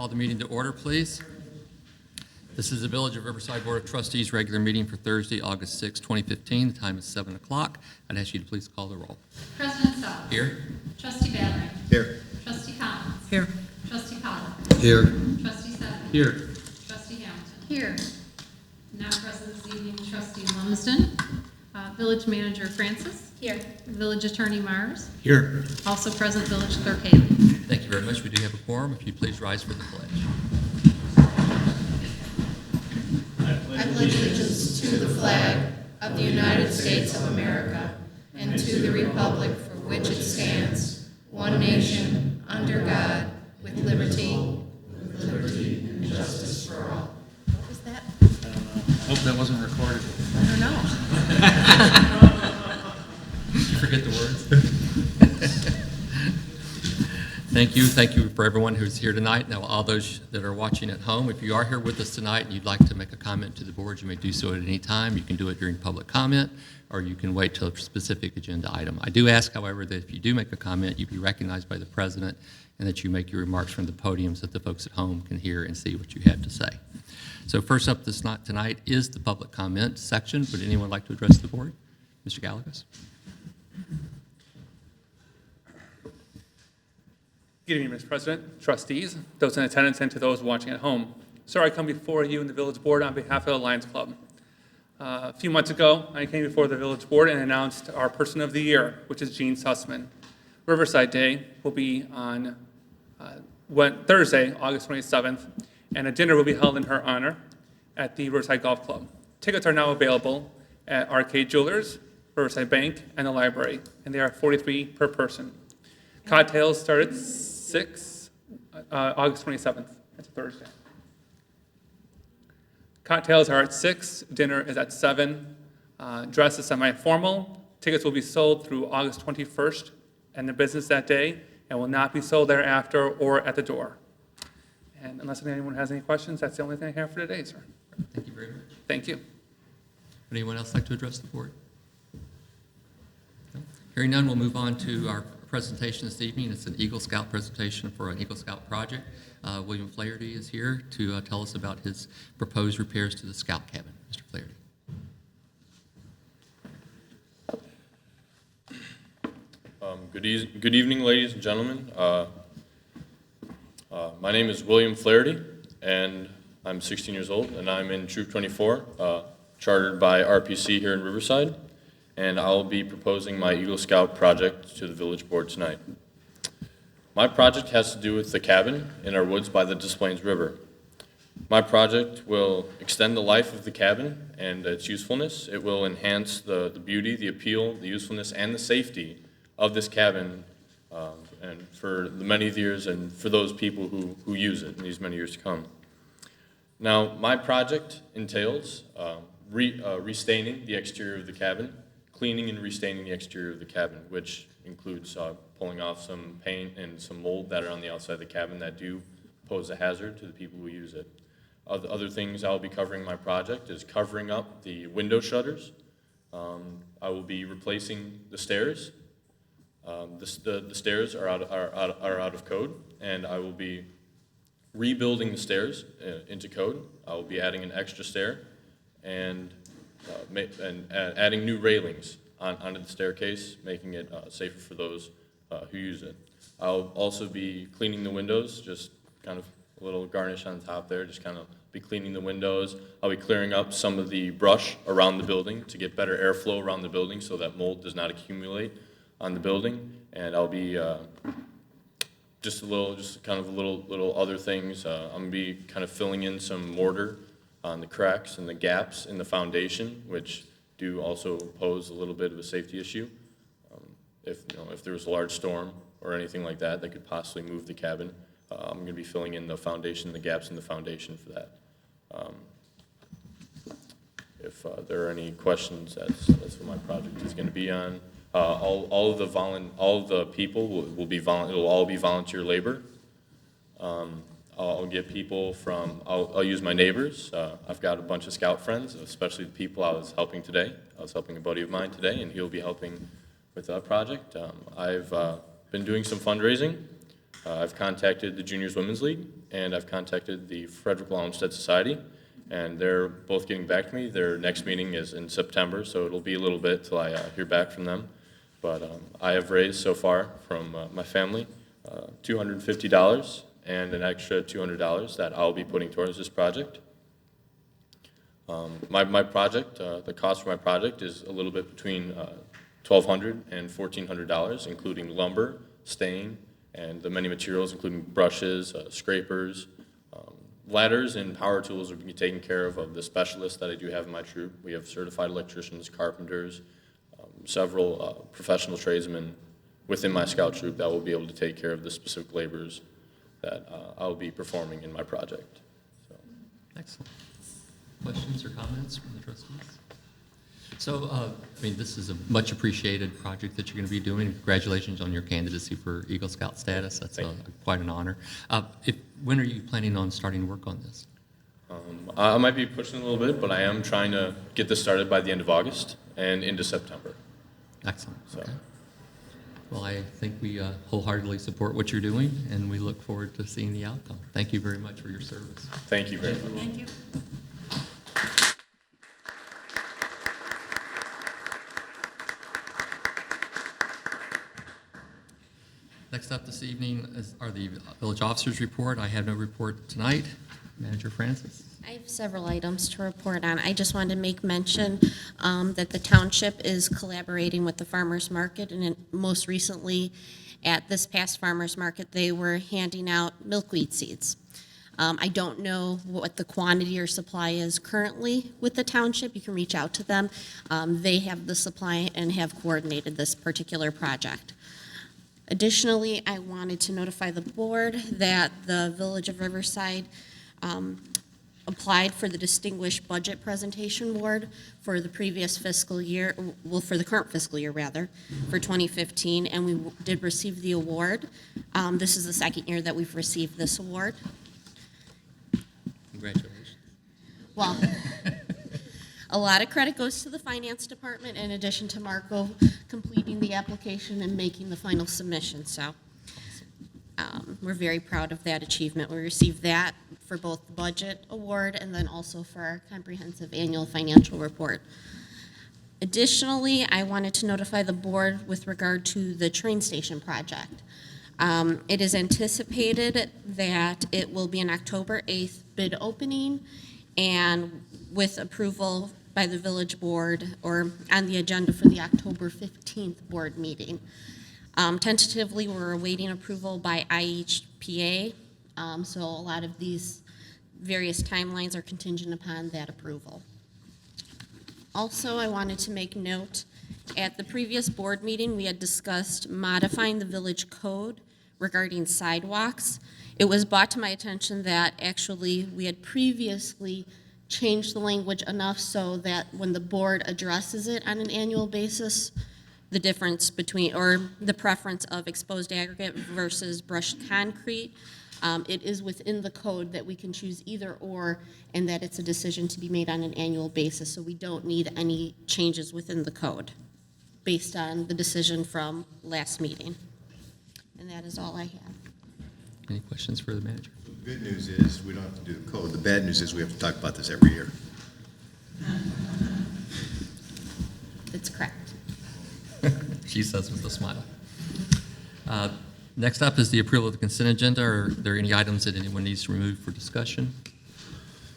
call the meeting to order, please. This is the Village of Riverside Board of Trustees regular meeting for Thursday, August 6, 2015. The time is 7 o'clock. I'd ask you to please call the roll. President Sell. Here. Trustee Valerie. Here. Trustee Collins. Here. Trustee Pollard. Here. Trustee Seven. Here. Trustee Hamilton. Here. Not present this evening, Trustee Lumsden. Village Manager Francis. Here. Village Attorney Mars. Here. Also present, Village Clerk Haley. Thank you very much. We do have a quorum. If you'd please rise for the pledge. I pledge allegiance to the flag of the United States of America and to the republic for which it stands, one nation, under God, with liberty and justice for all. What was that? Hope that wasn't recorded. I don't know. Did you forget the words? Thank you. Thank you for everyone who's here tonight. Now, all those that are watching at home, if you are here with us tonight and you'd like to make a comment to the board, you may do so at any time. You can do it during public comment, or you can wait till a specific agenda item. I do ask, however, that if you do make a comment, you be recognized by the president and that you make your remarks from the podium so that the folks at home can hear and see what you have to say. So first up tonight is the public comment section. Would anyone like to address the board? Mr. Gallegos. Good evening, Mr. President, trustees, those in attendance, and to those watching at home. Sir, I come before you and the Village Board on behalf of the Lions Club. A few months ago, I came before the Village Board and announced our Person of the Year, which is Gene Sussman. Riverside Day will be on Thursday, August 27th, and a dinner will be held in her honor at the Riverside Golf Club. Tickets are now available at Arcade Jewelers, Riverside Bank, and the library, and they are $43 per person. Cocktails start at 6, August 27th. That's a Thursday. Cocktails are at 6, dinner is at 7. Dress is semi-formal. Tickets will be sold through August 21st and the business that day, and will not be sold thereafter or at the door. And unless anyone has any questions, that's the only thing I have for today, sir. Thank you very much. Thank you. Would anyone else like to address the board? No? Hearing none, we'll move on to our presentation this evening. It's an Eagle Scout presentation for an Eagle Scout project. William Flaherty is here to tell us about his proposed repairs to the Scout cabin. Mr. Flaherty. Good evening, ladies and gentlemen. My name is William Flaherty, and I'm 16 years old, and I'm in Troop 24, chartered by RPC here in Riverside, and I'll be proposing my Eagle Scout project to the Village Board tonight. My project has to do with the cabin in our woods by the Des Plaines River. My project will extend the life of the cabin and its usefulness. It will enhance the beauty, the appeal, the usefulness, and the safety of this cabin and for the many years and for those people who use it in these many years to come. Now, my project entails restaining the exterior of the cabin, cleaning and restaining the exterior of the cabin, which includes pulling off some paint and some mold that are on the outside of the cabin that do pose a hazard to the people who use it. Other things I'll be covering in my project is covering up the window shutters. I will be replacing the stairs. The stairs are out of code, and I will be rebuilding the stairs into code. I will be adding an extra stair and adding new railings onto the staircase, making it safer for those who use it. I'll also be cleaning the windows, just kind of a little garnish on top there, just kind of be cleaning the windows. I'll be clearing up some of the brush around the building to get better airflow around the building so that mold does not accumulate on the building. And I'll be just kind of little other things. I'm gonna be kind of filling in some mortar on the cracks and the gaps in the foundation, which do also pose a little bit of a safety issue. If there was a large storm or anything like that that could possibly move the cabin, I'm going to be filling in the foundation, the gaps in the foundation for that. If there are any questions, that's what my project is going to be on. All of the people will be it'll all be volunteer labor. I'll get people from, I'll use my neighbors. I've got a bunch of Scout friends, especially the people I was helping today. I was helping a buddy of mine today, and he'll be helping with that project. I've been doing some fundraising I've contacted the Juniors Women's League, and I've contacted the Frederick Law Olmsted Society, and they're both getting back to me. Their next meeting is in September, so it'll be a little bit till I hear back from them. But I have raised so far from my family $250 and an extra $200 that I'll be putting towards this project. My project, the cost for my project is a little bit between $1,200 and $1,400, including lumber, stain, and the many materials, including brushes, scrapers, ladders, and power tools will be taken care of the specialists that I do have in my troop. We have certified electricians, carpenters, several professional tradesmen within my scout troop that will be able to take care of the specific labors that I'll be performing in my project. So. Excellent. Questions or comments from the trustees? So, I mean, this is a much appreciated project that you're going to be doing. Congratulations on your candidacy for Eagle Scout status. That's quite an honor. When are you planning on starting work on this? I might be pushing a little bit, but I am trying to get this started by the end of August and into September. Excellent. So. Okay. Well, I think we wholeheartedly support what you're doing, and we look forward to seeing the outcome. Thank you very much for your service. Thank you very much. Thank you. Next up this evening are the village officers' report. I have no report tonight. Manager Francis. I have several items to report on. I just wanted to make mention that the township is collaborating with the farmers market, and most recently at this past farmers market, they were handing out milkweed seeds. I don't know what the quantity or supply is currently with the township. You can reach out to them. They have the supply and have coordinated this particular project. Additionally, I wanted to notify the board that the Village of Riverside applied for the Distinguished Budget Presentation Award for the previous fiscal year, well, for the current fiscal year, rather, for 2015, and we did receive the award. This is the second year that we've received this award. Congratulations. Well, a lot of credit goes to the finance department in addition to Marco completing the application and making the final submission. So we're very proud of that achievement. We received that for both the budget award and then also for our comprehensive annual financial report. Additionally, I wanted to notify the board with regard to the train station project. It is anticipated that it will be an October 8th bid opening, and with approval by the village board or on the agenda for the October 15th board meeting. Tentatively, we're awaiting approval by IHPA, so a lot of these various timelines are contingent upon that approval. Also, I wanted to make note, at the previous board meeting, we had discussed modifying the village code regarding sidewalks. It was brought to my attention that actually we had previously changed the language enough so that when the board addresses it on an annual basis, the difference between, or the preference of exposed aggregate versus brushed concrete, it is within the code that we can choose either or, and that it's a decision to be made on an annual basis, so we don't need any changes within the code based on the decision from last meeting. And that is all I have. Any questions for the manager? The good news is we don't have to do the code. The bad news is we have to talk about this every year. That's correct. She says with a smile. Next up is the approval of the consent agenda. Are there any items that anyone needs to remove for discussion?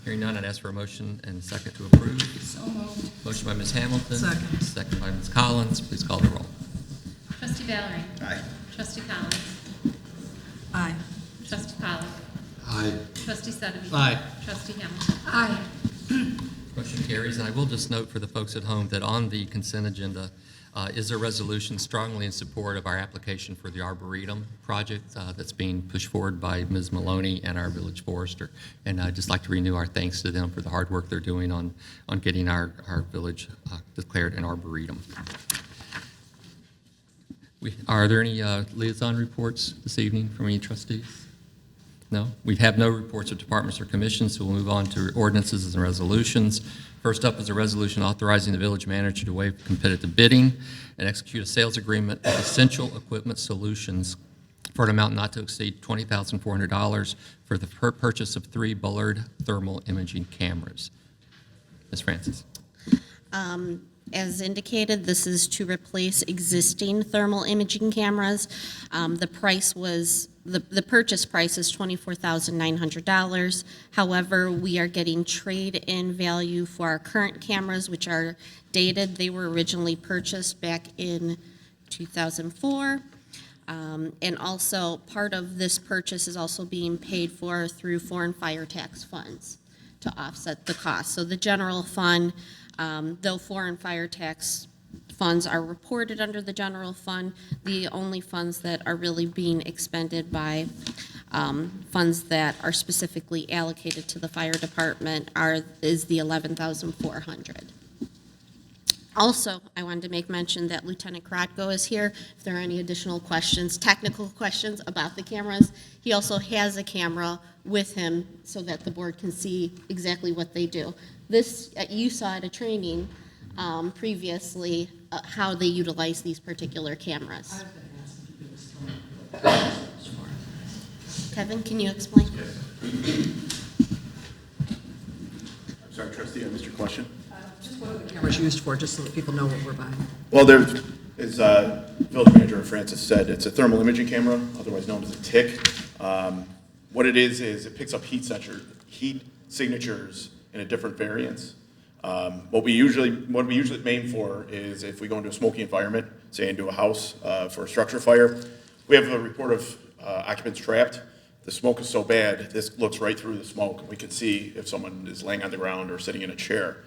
Hearing none, I'd ask for a motion and a second to approve. So moved. Motion by Ms. Hamilton. Second. Second by Ms. Collins. Please call the roll. Trustee Valerie. Aye. Trustee Collins. Aye. Trustee Pollock. Aye. Trustee Sedeby. Aye. Trustee Hamilton. Aye. Motion carries. And I will just note for the folks at home that on the consent agenda is a resolution strongly in support of our application for the Arboretum project that's being pushed forward by Ms. Maloney and our village forester. And I'd just like to renew our thanks to them for the hard work they're doing on getting our village declared an Arboretum. Are there any liaison reports this evening from any trustees? No? We have no reports of departments or commissions, so we'll move on to ordinances and resolutions. First up is a resolution authorizing the village manager to waive competitive bidding and execute a sales agreement with Essential Equipment Solutions for an amount not to exceed $20,400 for the purchase of 3 Bullard thermal imaging cameras. Ms. Francis. As indicated, this is to replace existing thermal imaging cameras. The purchase price is $24,900. However, we are getting trade-in value for our current cameras, which are dated. They were originally purchased back in 2004. And also, part of this purchase is also being paid for through foreign fire tax funds to offset the cost. So the general fund, though foreign fire tax funds are reported under the general fund, the only funds that are really being expended by funds that are specifically allocated to the fire department is the $11,400. Also, I wanted to make mention that Lieutenant Krotko is here. If there are any additional questions, technical questions about the cameras, he also has a camera with him so that the board can see exactly what they do. This, you saw at a training previously how they utilize these particular cameras. Kevin, can you explain? I'm sorry, trustee, I missed your question. Just what are the cameras used for, just so that people know what we're buying? Well, there, as Village Manager Francis said, it's a thermal imaging camera, otherwise known as a TIC. What it is it picks up heat signatures in a different variance. What we usually aim for is if we go into a smoky environment, say into a house for a structure fire, we have a report of occupants trapped. The smoke is so bad, this looks right through the smoke. We can see if someone is laying on the ground or sitting in a chair.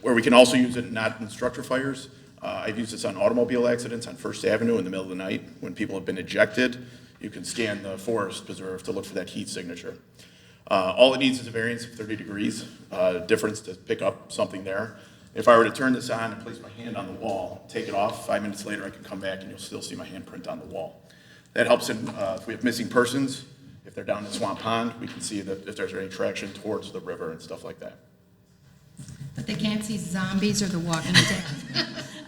Where we can also use it not in structure fires, I've used this on automobile accidents on First Avenue in the middle of the night. When people have been ejected, you can scan the forest preserve to look for that heat signature. All it needs is a variance of 30 degrees difference to pick up something there. If I were to turn this on and place my hand on the wall, take it off, 5 minutes later I can come back and you'll still see my handprint on the wall. That helps if we have missing persons, if they're down in Swamp Pond, we can see that if there's any traction towards the river and stuff like that. But they can't see zombies or the Walking Dead.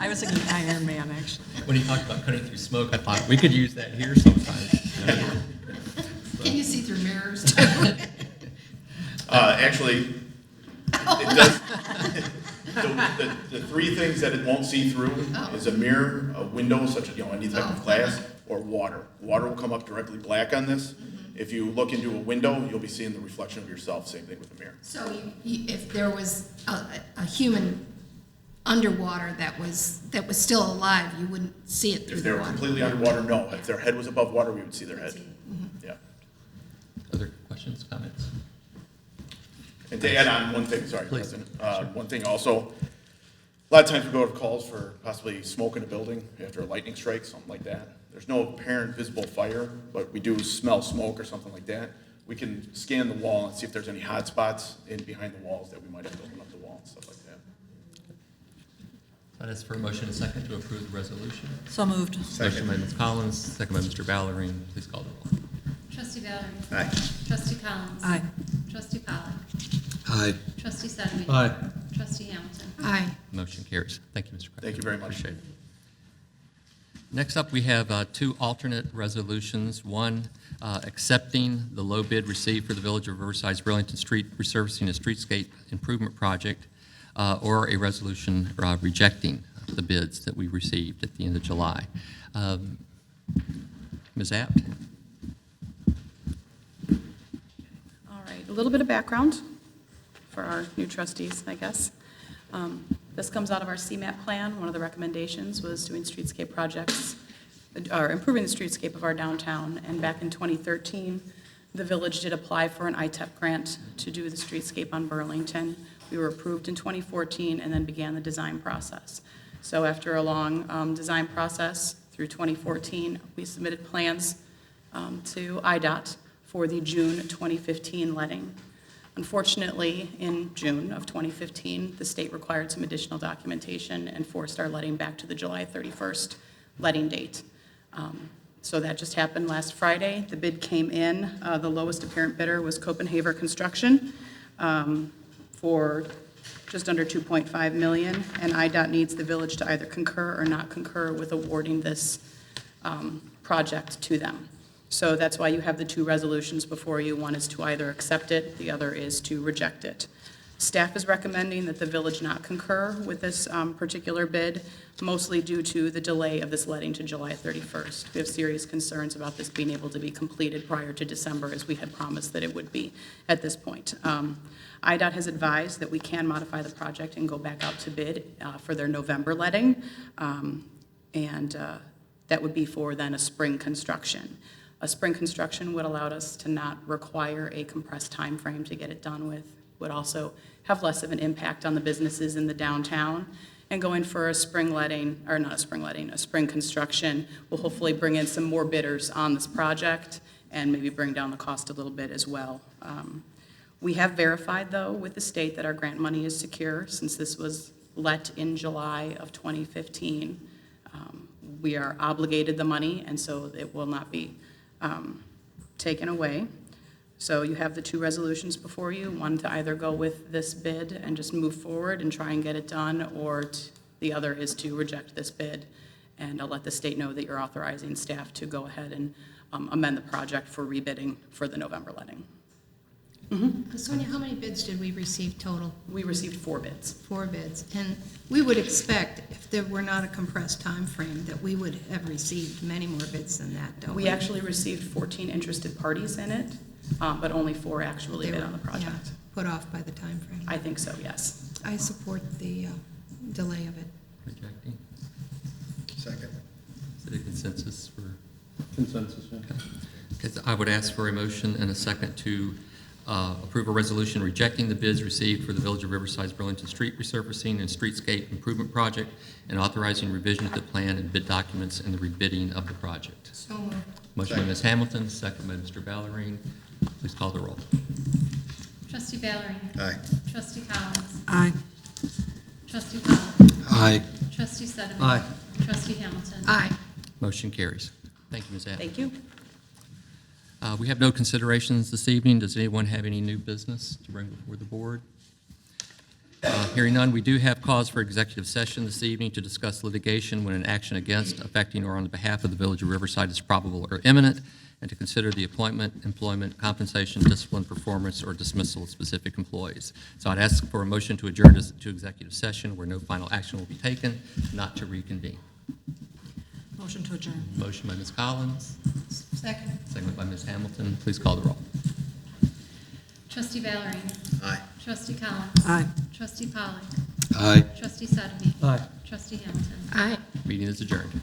I was thinking Iron Man, actually. When you talked about cutting through smoke, I thought we could use that here sometimes. Can you see through mirrors too? Actually, it does. The three things that it won't see through is a mirror, a window, such as any type of glass, or water. Water will come up directly black on this. If you look into a window, you'll be seeing the reflection of yourself. Same thing with a mirror. So if there was a human underwater that was still alive, you wouldn't see it through If the they're water? completely underwater, no. If their head was above water, we would see their head. Yeah. Other questions, comments? And to add on one thing, sorry, Please. President. One thing also, a lot of times we go to calls for possibly smoke in a building after a lightning strike, something like that. There's no apparent visible fire, but we do smell smoke or something like that. We can scan the wall and see if there's any hot spots in behind the walls that we might have to open up the wall and stuff like that. I'd ask for a motion and a second to approve the resolution. So moved. Motion by Ms. Collins, second by Mr. Ballerine. Please call the roll. Trustee Valerie. Aye. Trustee Collins. Aye. Trustee Pollak. Aye. Trustee Sedgwick. Aye. Trustee Hamilton. Aye. Motion carries. Thank you, Mr. President. Thank you very much. Appreciate it. Next up, we have two alternate resolutions. One, accepting the low bid received for the Village of Riverside's Burlington Street resurfacing and streetscape improvement project, or a resolution rejecting the bids that we received at the end of July. Ms. Apt? All right, a little bit of background for our new trustees, I guess. This comes out of our CMAP plan. One of the recommendations was doing streetscape projects, or improving the streetscape of our downtown. And back in 2013, the village did apply for an ITEP grant to do the streetscape on Burlington. We were approved in 2014 and then began the design process. So after a long design process through 2014, we submitted plans to IDOT for the June 2015 letting. Unfortunately, in June of 2015, the state required some additional documentation and forced our letting back to the July 31st letting date. So that just happened last Friday. The bid came in. The lowest apparent bidder was Copenhagen Construction for just under $2.5 million, and IDOT needs the village to either concur or not concur with awarding this project to them. So that's why you have the two resolutions before you. One is to either accept it, the other is to reject it. Staff is recommending that the village not concur with this particular bid, mostly due to the delay of this letting to July 31st. We have serious concerns about this being able to be completed prior to December, as we had promised that it would be at this point. IDOT has advised that we can modify the project and go back out to bid for their November letting, and that would be for then a spring construction. A spring construction would allow us to not require a compressed time frame to get it done with, would also have less of an impact on the businesses in the downtown. And going for a spring letting, or not a spring letting, a spring construction will hopefully bring in some more bidders on this project and maybe bring down the cost a little bit as well. We have verified, though, with the state that our grant money is secure since this was let in July of 2015. We are obligated the money, and so it will not be taken away. So you have the two resolutions before you, one to either go with this bid and just move forward and try and get it done, or the other is to reject this bid. And I'll let the state know that you're authorizing staff to go ahead and amend the project for rebidding for the November letting. Sonia, how many bids did we receive total? We received 4 bids. 4 bids. And we would expect, if there were not a compressed time frame, that we would have received many more bids than that, don't we? We actually received 14 interested parties in it, but only 4 actually They bid were, on the project. yeah, put off by the time frame. I think so, yes. I support the delay of it. Rejecting. Second. Is it a consensus for? Consensus, yeah. Because I would ask for a motion and a second to approve a resolution rejecting the bids received for the Village of Riverside's Burlington Street resurfacing and streetscape improvement project, and authorizing revision of the plan and bid documents and the rebidding of the project. So moved. Motion by Ms. Hamilton, second by Mr. Ballerine. Please call the roll. Trustee Ballerine. Aye. Trustee Collins. Aye. Trustee Pollak. Aye. Trustee Sedemy. Aye. Trustee Hamilton. Aye. Motion carries. Thank you, Ms. Abbott. Thank you. We have no considerations this evening. Does anyone have any new business to bring before the board? Hearing none, we do have cause for executive session this evening to discuss litigation when an action against, affecting, or on the behalf of the Village of Riverside is probable or imminent, and to consider the appointment, employment, compensation, discipline, performance, or dismissal of specific employees. So I'd ask for a motion to adjourn to executive session where no final action will be taken, not to reconvene. Motion to adjourn. Motion by Ms. Collins, Second. second by Ms. Hamilton. Please call the roll. Trustee Ballerine. Aye. Trustee Collins. Aye. Trustee Pollak. Aye. Trustee Sedemy. Aye. Trustee Hamilton. Aye. Meeting is adjourned.